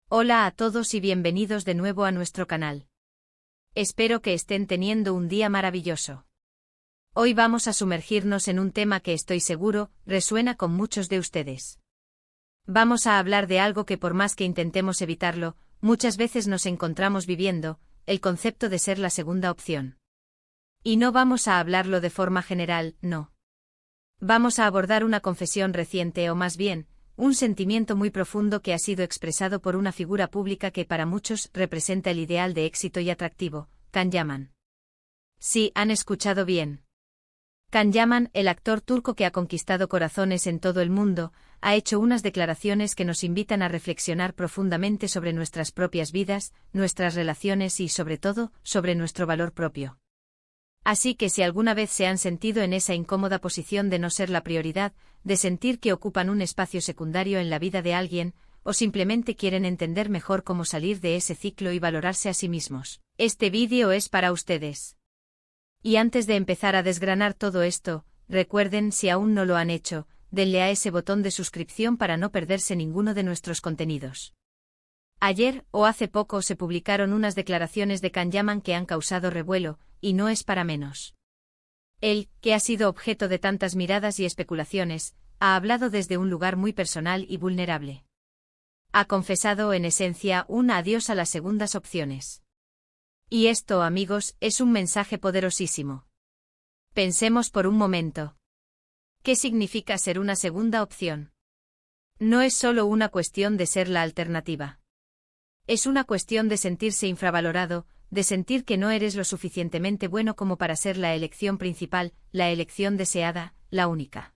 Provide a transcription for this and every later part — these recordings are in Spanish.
Hola a todos y bienvenidos de nuevo a nuestro canal. Espero que estén teniendo un día maravilloso. Hoy vamos a sumergirnos en un tema que estoy seguro resuena con muchos de ustedes. Vamos a hablar de algo que por más que intentemos evitarlo, muchas veces nos encontramos viviendo, el concepto de ser la segunda opción. Y no vamos a hablarlo de forma general, no. Vamos a abordar una confesión reciente o más bien, un sentimiento muy profundo que ha sido expresado por una figura pública que para muchos representa el ideal de éxito y atractivo, Can Yaman. Sí, han escuchado bien. Can Yaman, el actor turco que ha conquistado corazones en todo el mundo, ha hecho unas declaraciones que nos invitan a reflexionar profundamente sobre nuestras propias vidas, nuestras relaciones y, sobre todo, sobre nuestro valor propio. Así que si alguna vez se han sentido en esa incómoda posición de no ser la prioridad, de sentir que ocupan un espacio secundario en la vida de alguien, o simplemente quieren entender mejor cómo salir de ese ciclo y valorarse a sí mismos, este vídeo es para ustedes. Y antes de empezar a desgranar todo esto, recuerden, si aún no lo han hecho, denle a ese botón de suscripción para no perderse ninguno de nuestros contenidos. Ayer, o hace poco, se publicaron unas declaraciones de Can Yaman que han causado revuelo, y no es para menos. Él, que ha sido objeto de tantas miradas y especulaciones, ha hablado desde un lugar muy personal y vulnerable. Ha confesado, en esencia, un adiós a las segundas opciones. Y esto, amigos, es un mensaje poderosísimo. Pensemos por un momento. ¿Qué significa ser una segunda opción? No es solo una cuestión de ser la alternativa. Es una cuestión de sentirse infravalorado, de sentir que no eres lo suficientemente bueno como para ser la elección principal, la elección deseada, la única.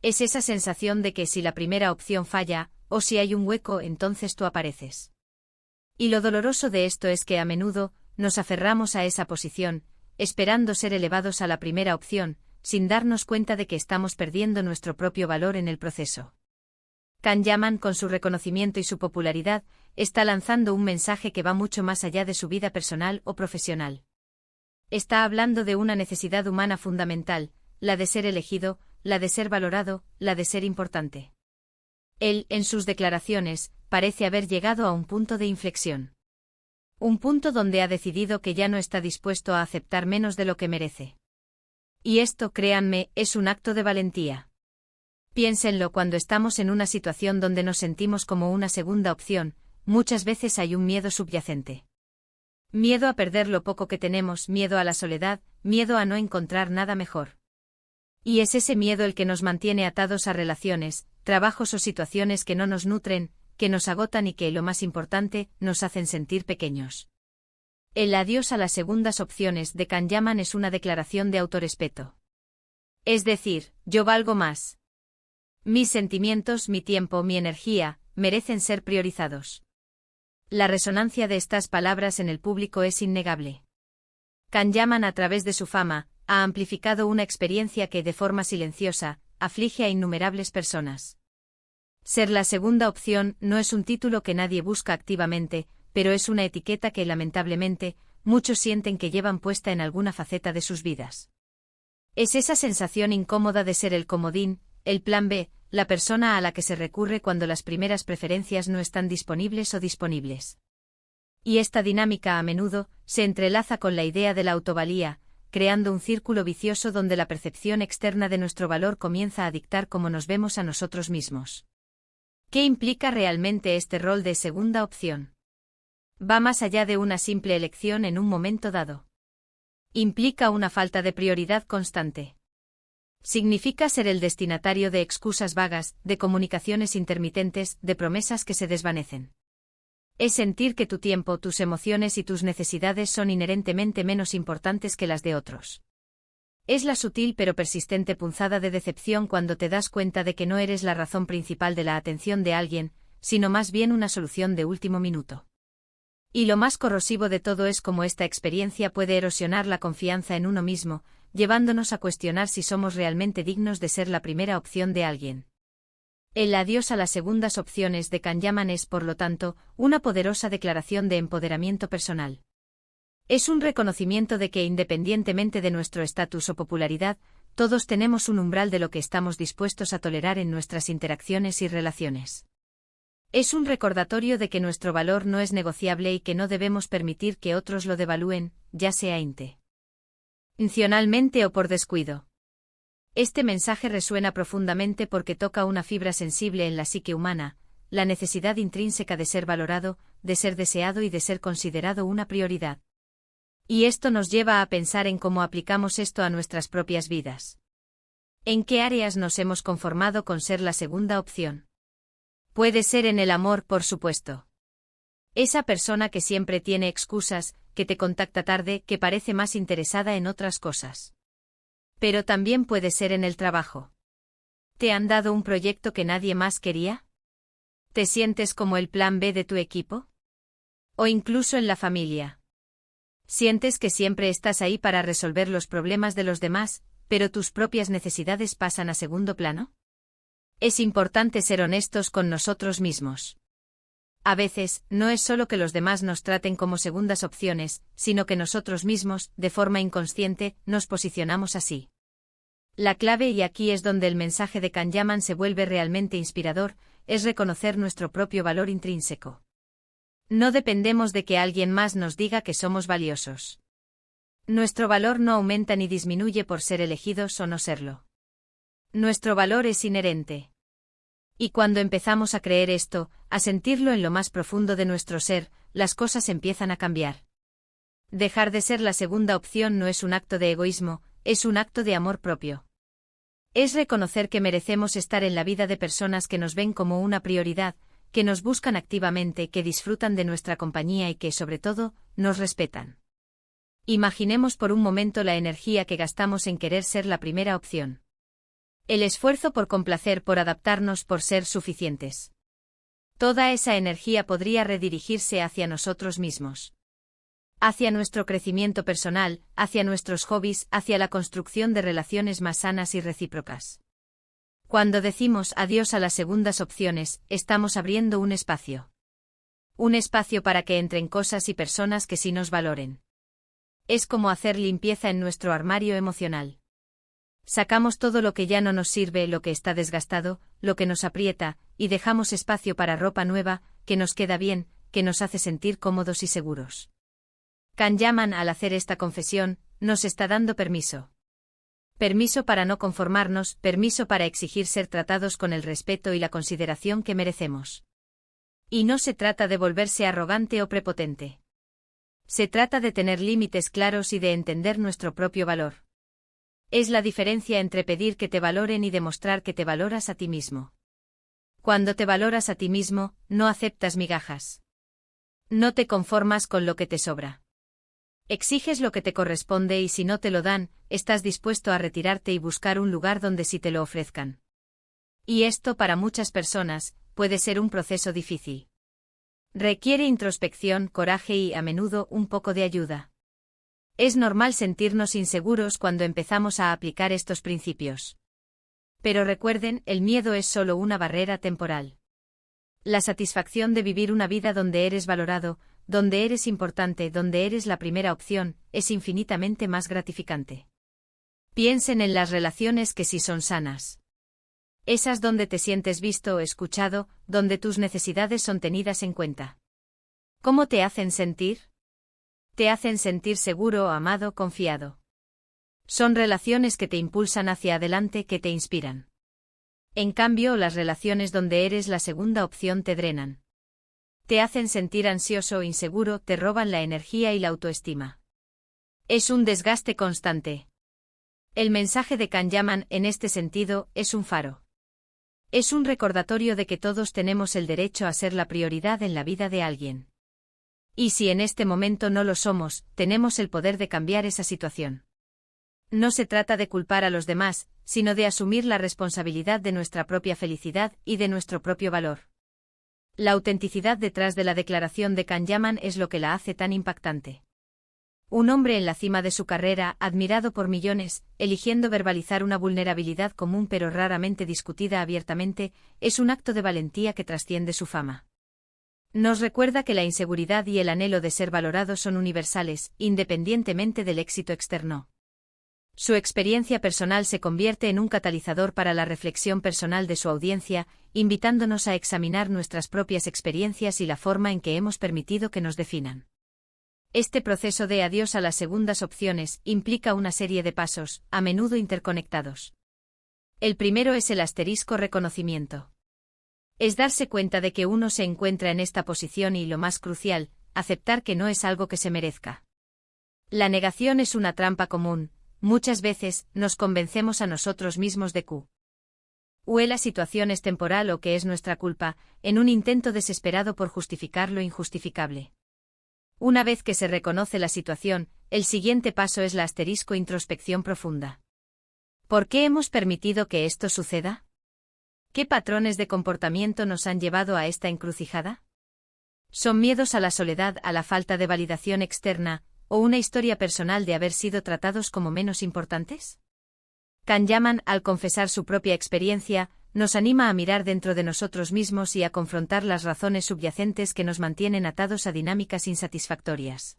Es esa sensación de que si la primera opción falla, o si hay un hueco, entonces tú apareces. Y lo doloroso de esto es que a menudo, nos aferramos a esa posición, esperando ser elevados a la primera opción, sin darnos cuenta de que estamos perdiendo nuestro propio valor en el proceso. Can Yaman, con su reconocimiento y su popularidad, está lanzando un mensaje que va mucho más allá de su vida personal o profesional. Está hablando de una necesidad humana fundamental, la de ser elegido, la de ser valorado, la de ser importante. Él, en sus declaraciones, parece haber llegado a un punto de inflexión. Un punto donde ha decidido que ya no está dispuesto a aceptar menos de lo que merece. Y esto, créanme, es un acto de valentía. Piénsenlo, cuando estamos en una situación donde nos sentimos como una segunda opción, muchas veces hay un miedo subyacente. Miedo a perder lo poco que tenemos, miedo a la soledad, miedo a no encontrar nada mejor. Y es ese miedo el que nos mantiene atados a relaciones, trabajos o situaciones que no nos nutren, que nos agotan y que, lo más importante, nos hacen sentir pequeños. El adiós a las segundas opciones de Can Yaman es una declaración de autorrespeto. Es decir, yo valgo más. Mis sentimientos, mi tiempo, mi energía, merecen ser priorizados. La resonancia de estas palabras en el público es innegable. Can Yaman, a través de su fama, ha amplificado una experiencia que, de forma silenciosa, aflige a innumerables personas. Ser la segunda opción no es un título que nadie busca activamente, pero es una etiqueta que, lamentablemente, muchos sienten que llevan puesta en alguna faceta de sus vidas. Es esa sensación incómoda de ser el comodín, el plan B, la persona a la que se recurre cuando las primeras preferencias no están disponibles o disponibles. Y esta dinámica a menudo se entrelaza con la idea de la autovalía, creando un círculo vicioso donde la percepción externa de nuestro valor comienza a dictar cómo nos vemos a nosotros mismos. ¿Qué implica realmente este rol de segunda opción? Va más allá de una simple elección en un momento dado. Implica una falta de prioridad constante. Significa ser el destinatario de excusas vagas, de comunicaciones intermitentes, de promesas que se desvanecen. Es sentir que tu tiempo, tus emociones y tus necesidades son inherentemente menos importantes que las de otros. Es la sutil pero persistente punzada de decepción cuando te das cuenta de que no eres la razón principal de la atención de alguien, sino más bien una solución de último minuto. Y lo más corrosivo de todo es cómo esta experiencia puede erosionar la confianza en uno mismo, llevándonos a cuestionar si somos realmente dignos de ser la primera opción de alguien. El adiós a las segundas opciones de Can Yaman es, por lo tanto, una poderosa declaración de empoderamiento personal. Es un reconocimiento de que, independientemente de nuestro estatus o popularidad, todos tenemos un umbral de lo que estamos dispuestos a tolerar en nuestras interacciones y relaciones. Es un recordatorio de que nuestro valor no es negociable y que no debemos permitir que otros lo devalúen, ya sea intencionalmente o por descuido. Este mensaje resuena profundamente porque toca una fibra sensible en la psique humana, la necesidad intrínseca de ser valorado, de ser deseado y de ser considerado una prioridad. Y esto nos lleva a pensar en cómo aplicamos esto a nuestras propias vidas. ¿En qué áreas nos hemos conformado con ser la segunda opción? Puede ser en el amor, por supuesto. Esa persona que siempre tiene excusas, que te contacta tarde, que parece más interesada en otras cosas. Pero también puede ser en el trabajo. ¿Te han dado un proyecto que nadie más quería? ¿Te sientes como el plan B de tu equipo? O incluso en la familia. ¿Sientes que siempre estás ahí para resolver los problemas de los demás, pero tus propias necesidades pasan a segundo plano? Es importante ser honestos con nosotros mismos. A veces, no es solo que los demás nos traten como segundas opciones, sino que nosotros mismos, de forma inconsciente, nos posicionamos así. La clave, y aquí es donde el mensaje de Kanyaman se vuelve realmente inspirador, es reconocer nuestro propio valor intrínseco. No dependemos de que alguien más nos diga que somos valiosos. Nuestro valor no aumenta ni disminuye por ser elegidos o no serlo. Nuestro valor es inherente. Y cuando empezamos a creer esto, a sentirlo en lo más profundo de nuestro ser, las cosas empiezan a cambiar. Dejar de ser la segunda opción no es un acto de egoísmo, es un acto de amor propio. Es reconocer que merecemos estar en la vida de personas que nos ven como una prioridad, que nos buscan activamente, que disfrutan de nuestra compañía y que, sobre todo, nos respetan. Imaginemos por un momento la energía que gastamos en querer ser la primera opción. El esfuerzo por complacer, por adaptarnos, por ser suficientes. Toda esa energía podría redirigirse hacia nosotros mismos. Hacia nuestro crecimiento personal, hacia nuestros hobbies, hacia la construcción de relaciones más sanas y recíprocas. Cuando decimos adiós a las segundas opciones, estamos abriendo un espacio. Un espacio para que entren cosas y personas que sí nos valoren. Es como hacer limpieza en nuestro armario emocional. Sacamos todo lo que ya no nos sirve, lo que está desgastado, lo que nos aprieta, y dejamos espacio para ropa nueva, que nos queda bien, que nos hace sentir cómodos y seguros. Kanyaman, al hacer esta confesión, nos está dando permiso. Permiso para no conformarnos, permiso para exigir ser tratados con el respeto y la consideración que merecemos. Y no se trata de volverse arrogante o prepotente. Se trata de tener límites claros y de entender nuestro propio valor. Es la diferencia entre pedir que te valoren y demostrar que te valoras a ti mismo. Cuando te valoras a ti mismo, no aceptas migajas. No te conformas con lo que te sobra. Exiges lo que te corresponde y si no te lo dan, estás dispuesto a retirarte y buscar un lugar donde sí te lo ofrezcan. Y esto para muchas personas, puede ser un proceso difícil. Requiere introspección, coraje y, a menudo, un poco de ayuda. Es normal sentirnos inseguros cuando empezamos a aplicar estos principios. Pero recuerden, el miedo es solo una barrera temporal. La satisfacción de vivir una vida donde eres valorado, donde eres importante, donde eres la primera opción, es infinitamente más gratificante. Piensen en las relaciones que sí son sanas. Esas donde te sientes visto o escuchado, donde tus necesidades son tenidas en cuenta. ¿Cómo te hacen sentir? Te hacen sentir seguro, amado, confiado. Son relaciones que te impulsan hacia adelante, que te inspiran. En cambio, las relaciones donde eres la segunda opción te drenan. Te hacen sentir ansioso o inseguro, te roban la energía y la autoestima. Es un desgaste constante. El mensaje de Kanyaman, en este sentido, es un faro. Es un recordatorio de que todos tenemos el derecho a ser la prioridad en la vida de alguien. Y si en este momento no lo somos, tenemos el poder de cambiar esa situación. No se trata de culpar a los demás, sino de asumir la responsabilidad de nuestra propia felicidad y de nuestro propio valor. La autenticidad detrás de la declaración de Kanyaman es lo que la hace tan impactante. Un hombre en la cima de su carrera, admirado por millones, eligiendo verbalizar una vulnerabilidad común pero raramente discutida abiertamente, es un acto de valentía que trasciende su fama. Nos recuerda que la inseguridad y el anhelo de ser valorados son universales, independientemente del éxito externo. Su experiencia personal se convierte en un catalizador para la reflexión personal de su audiencia, invitándonos a examinar nuestras propias experiencias y la forma en que hemos permitido que nos definan. Este proceso de adiós a las segundas opciones implica una serie de pasos, a menudo interconectados. El primero es el asterisco reconocimiento. Es darse cuenta de que uno se encuentra en esta posición y, lo más crucial, aceptar que no es algo que se merezca. La negación es una trampa común. Muchas veces, nos convencemos a nosotros mismos de que la situación es temporal o que es nuestra culpa, en un intento desesperado por justificar lo injustificable. Una vez que se reconoce la situación, el siguiente paso es la asterisco introspección profunda. ¿Por qué hemos permitido que esto suceda? ¿Qué patrones de comportamiento nos han llevado a esta encrucijada? ¿Son miedos a la soledad, a la falta de validación externa, o una historia personal de haber sido tratados como menos importantes? Kahneman, al confesar su propia experiencia, nos anima a mirar dentro de nosotros mismos y a confrontar las razones subyacentes que nos mantienen atados a dinámicas insatisfactorias.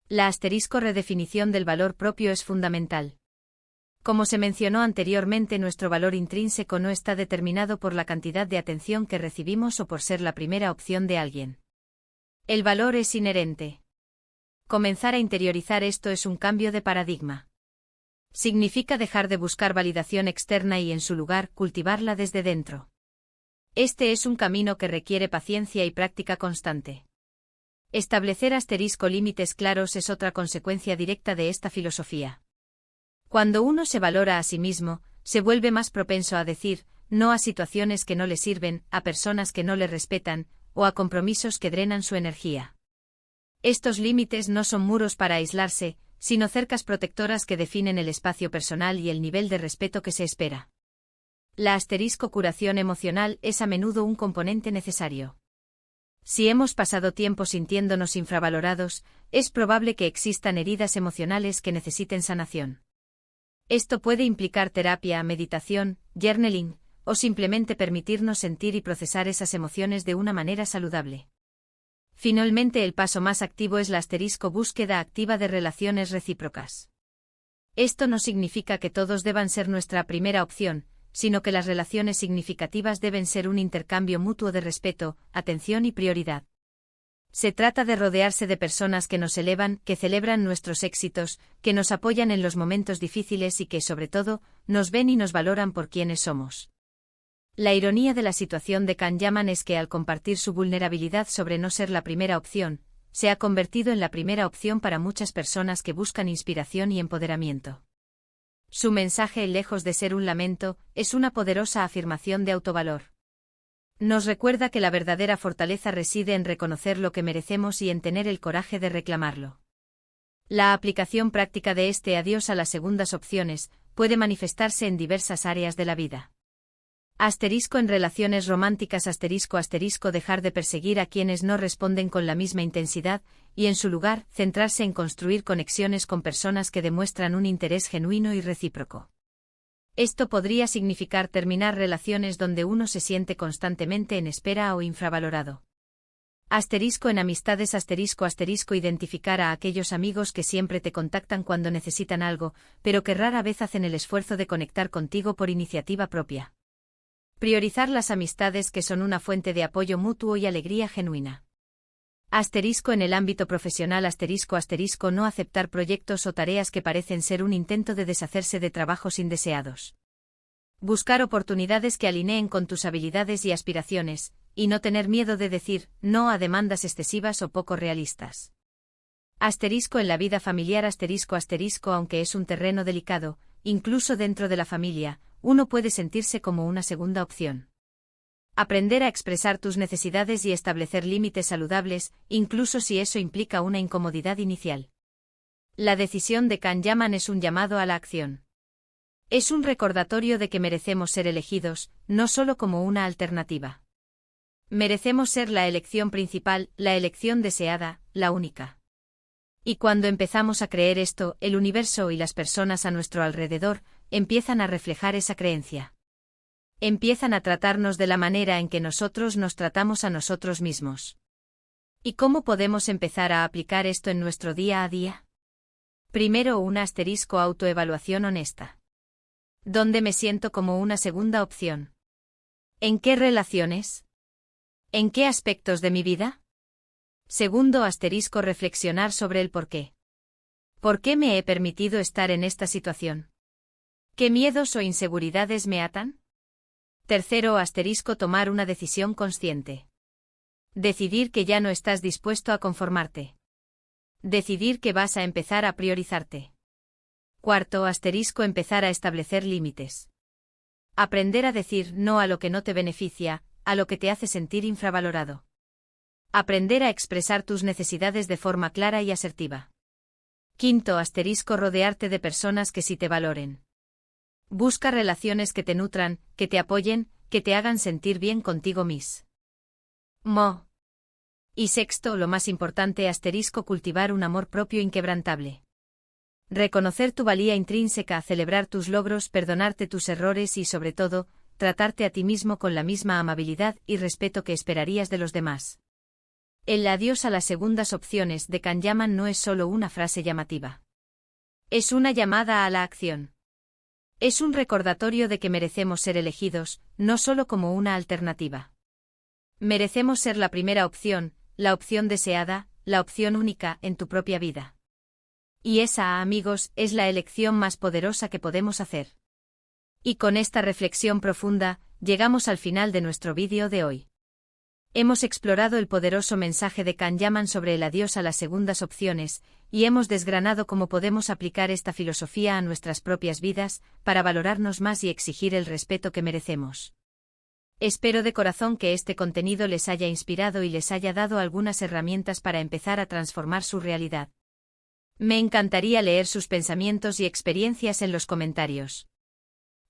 La asterisco redefinición del valor propio es fundamental. Como se mencionó anteriormente, nuestro valor intrínseco no está determinado por la cantidad de atención que recibimos o por ser la primera opción de alguien. El valor es inherente. Comenzar a interiorizar esto es un cambio de paradigma. Significa dejar de buscar validación externa y, en su lugar, cultivarla desde dentro. Este es un camino que requiere paciencia y práctica constante. Establecer asterisco límites claros es otra consecuencia directa de esta filosofía. Cuando uno se valora a sí mismo, se vuelve más propenso a decir no a situaciones que no le sirven, a personas que no le respetan, o a compromisos que drenan su energía. Estos límites no son muros para aislarse, sino cercas protectoras que definen el espacio personal y el nivel de respeto que se espera. La asterisco curación emocional es a menudo un componente necesario. Si hemos pasado tiempo sintiéndonos infravalorados, es probable que existan heridas emocionales que necesiten sanación. Esto puede implicar terapia, meditación, journaling, o simplemente permitirnos sentir y procesar esas emociones de una manera saludable. Finalmente, el paso más activo es la asterisco búsqueda activa de relaciones recíprocas. Esto no significa que todos deban ser nuestra primera opción, sino que las relaciones significativas deben ser un intercambio mutuo de respeto, atención y prioridad. Se trata de rodearse de personas que nos elevan, que celebran nuestros éxitos, que nos apoyan en los momentos difíciles y que, sobre todo, nos ven y nos valoran por quienes somos. La ironía de la situación de Kahneman es que, al compartir su vulnerabilidad sobre no ser la primera opción, se ha convertido en la primera opción para muchas personas que buscan inspiración y empoderamiento. Su mensaje, lejos de ser un lamento, es una poderosa afirmación de autovalor. Nos recuerda que la verdadera fortaleza reside en reconocer lo que merecemos y en tener el coraje de reclamarlo. La aplicación práctica de este adiós a las segundas opciones puede manifestarse en diversas áreas de la vida. Asterisco en relaciones románticas, asterisco dejar de perseguir a quienes no responden con la misma intensidad, y en su lugar, centrarse en construir conexiones con personas que demuestran un interés genuino y recíproco. Esto podría significar terminar relaciones donde uno se siente constantemente en espera o infravalorado. Asterisco en amistades, asterisco identificar a aquellos amigos que siempre te contactan cuando necesitan algo, pero que rara vez hacen el esfuerzo de conectar contigo por iniciativa propia. Priorizar las amistades que son una fuente de apoyo mutuo y alegría genuina. Asterisco en el ámbito profesional, asterisco no aceptar proyectos o tareas que parecen ser un intento de deshacerse de trabajos indeseados. Buscar oportunidades que alineen con tus habilidades y aspiraciones, y no tener miedo de decir no a demandas excesivas o poco realistas. Asterisco en la vida familiar, asterisco aunque es un terreno delicado, incluso dentro de la familia, uno puede sentirse como una segunda opción. Aprender a expresar tus necesidades y establecer límites saludables, incluso si eso implica una incomodidad inicial. La decisión de Kahneman es un llamado a la acción. Es un recordatorio de que merecemos ser elegidos, no solo como una alternativa. Merecemos ser la elección principal, la elección deseada, la única. Y cuando empezamos a creer esto, el universo y las personas a nuestro alrededor empiezan a reflejar esa creencia. Empiezan a tratarnos de la manera en que nosotros nos tratamos a nosotros mismos. ¿Y cómo podemos empezar a aplicar esto en nuestro día a día? Primero, una autoevaluación honesta. ¿Dónde me siento como una segunda opción? ¿En qué relaciones? ¿En qué aspectos de mi vida? Segundo, reflexionar sobre el por qué. ¿Por qué me he permitido estar en esta situación? ¿Qué miedos o inseguridades me atan? Tercero, tomar una decisión consciente. Decidir que ya no estás dispuesto a conformarte. Decidir que vas a empezar a priorizarte. Cuarto, empezar a establecer límites. Aprender a decir no a lo que no te beneficia, a lo que te hace sentir infravalorado. Aprender a expresar tus necesidades de forma clara y asertiva. Quinto, rodearte de personas que sí te valoren. Busca relaciones que te nutran, que te apoyen, que te hagan sentir bien contigo mismo. Y sexto, lo más importante, cultivar un amor propio inquebrantable. Reconocer tu valía intrínseca, celebrar tus logros, perdonarte tus errores y, sobre todo, tratarte a ti mismo con la misma amabilidad y respeto que esperarías de los demás. El adiós a las segundas opciones de Can Yaman no es solo una frase llamativa. Es una llamada a la acción. Es un recordatorio de que merecemos ser elegidos, no solo como una alternativa. Merecemos ser la primera opción, la opción deseada, la opción única en tu propia vida. Y esa, amigos, es la elección más poderosa que podemos hacer. Y con esta reflexión profunda, llegamos al final de nuestro vídeo de hoy. Hemos explorado el poderoso mensaje de Can Yaman sobre el adiós a las segundas opciones, y hemos desgranado cómo podemos aplicar esta filosofía a nuestras propias vidas, para valorarnos más y exigir el respeto que merecemos. Espero de corazón que este contenido les haya inspirado y les haya dado algunas herramientas para empezar a transformar su realidad. Me encantaría leer sus pensamientos y experiencias en los comentarios.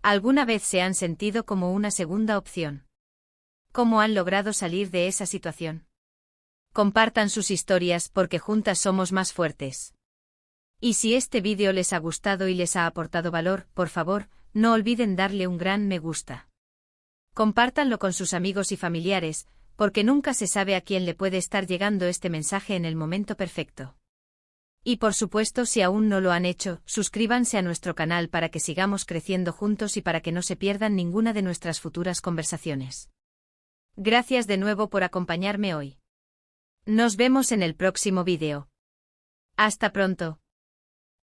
¿Alguna vez se han sentido como una segunda opción? ¿Cómo han logrado salir de esa situación? Compartan sus historias porque juntas somos más fuertes. Y si este vídeo les ha gustado y les ha aportado valor, por favor, no olviden darle un gran me gusta. Compártanlo con sus amigos y familiares, porque nunca se sabe a quién le puede estar llegando este mensaje en el momento perfecto. Y por supuesto, si aún no lo han hecho, suscríbanse a nuestro canal para que sigamos creciendo juntos y para que no se pierdan ninguna de nuestras futuras conversaciones. Gracias de nuevo por acompañarme hoy. Nos vemos en el próximo vídeo. Hasta pronto.